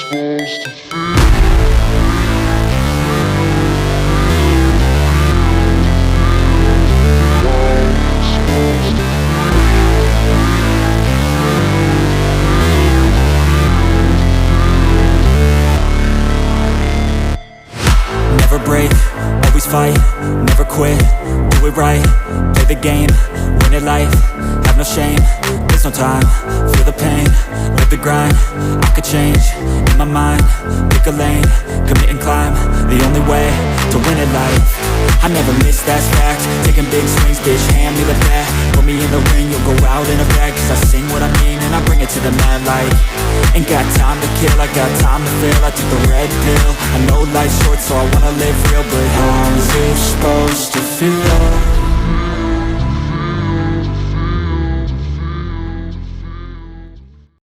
supposed to feel? Never break, always fight, never quit, do it right, play the game, win it life, have no shame, there's no time, feel the pain, live the grind, I could change, in my mind, pick a lane, commit and climb, the only way to win it life. I never miss, that's fact, taking big swings, bitch, hand me the bat, put me in the ring, you'll go out in a bag, cause I sing what I mean and I bring it to the mad light. Ain't got time to kill, I got time to feel, I took the red pill, I know life's short so I wanna live real, but how's it supposed to feel?